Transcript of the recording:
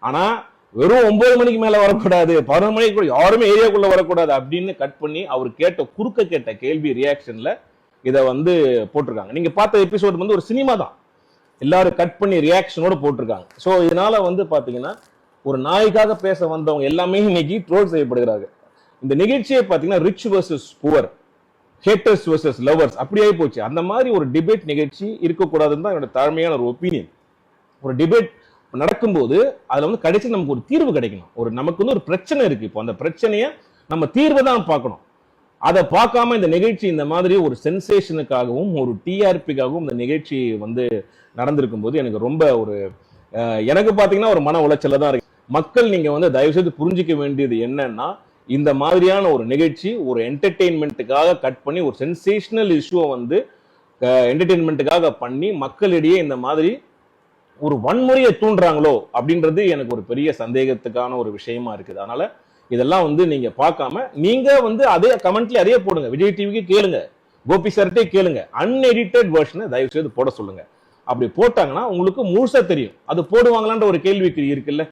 ஆனா வெறும் 9 மணிக்கு மேல வரக்கூடாது, 11 மணிக்கு கூட யாருமே ஏரியாக்குள்ள வரக்கூடாது அப்படின்னு கட் பண்ணி அவர் கேட்ட கேள்வி ரியாக்ஷன்ல இதை வந்து போட்டிருக்காங்க. நீங்க பார்த்த எபிசோட் வந்து ஒரு சினிமா தான், எல்லாரும் கட் பண்ணி ரியாக்ஷனோட போட்டிருக்காங்க. ஸோ இதனால வந்து பாத்தீங்கன்னா ஒரு நாய்க்காக பேச வந்தவங்க எல்லாமே இன்னைக்கு ட்ரோல் செய்யப்படுகிறாங்க. இந்த நிகழ்ச்சியை பாத்தீங்கன்னா rich versus poor, haters versus lovers அப்படியே போச்சு. அந்த மாதிரி ஒரு டிபேட் நிகழ்ச்சி இருக்கக்கூடாதுன்னு தான் என்னோட தாழ்மையான ஒரு ஒப்பீனியன். ஒரு டிபேட் நடக்கும்போது அதுல வந்து கடைசி நமக்கு ஒரு தீர்வு கிடைக்கணும். நமக்கு வந்து ஒரு பிரச்சனை இருக்கு, இப்போ அந்த பிரச்சனையை நம்ம தீர்வை தான் பார்க்கணும். அதை பார்க்காம இந்த நிகழ்ச்சி இந்த மாதிரி ஒரு சென்சேஷனுக்காகவும் ஒரு டிஆர்பிக்காகவும் இந்த நிகழ்ச்சி வந்து நடந்திருக்கும் போது எனக்கு ரொம்ப எனக்கு பாத்தீங்கன்னா ஒரு மன உளைச்சல தான் இருக்கு. மக்கள் நீங்க வந்து தயவு செய்து புரிஞ்சிக்க வேண்டியது என்னன்னா, இந்த மாதிரியான ஒரு நிகழ்ச்சி ஒரு என்டர்டெயின்மெண்ட்டுக்காக கட் பண்ணி ஒரு சென்சேஷனல் இஷ்யூவை வந்து என்டர்டெயின்மெண்ட்டுக்காக பண்ணி மக்களிடையே இந்த மாதிரி ஒரு வன்முறையை தூண்டுறாங்களோ அப்படின்றது எனக்கு ஒரு பெரிய சந்தேகத்துக்கான ஒரு விஷயமா இருக்குது. அதனால இதெல்லாம் வந்து நீங்க பார்க்காம நீங்க வந்து அதே கமெண்ட்ல அதே போடுங்க. விஜய் டிவிக்கு கேளுங்க, கோபி சார்ட்டே கேளுங்க, அன்எடிட்டட் வெர்ஷனை தயவு செய்து போட சொல்லுங்க. அப்படி போட்டாங்கன்னா உங்களுக்கு முழுசா தெரியும். அது போடுவாங்களான்ற ஒரு கேள்விக்கு இருக்குல்ல.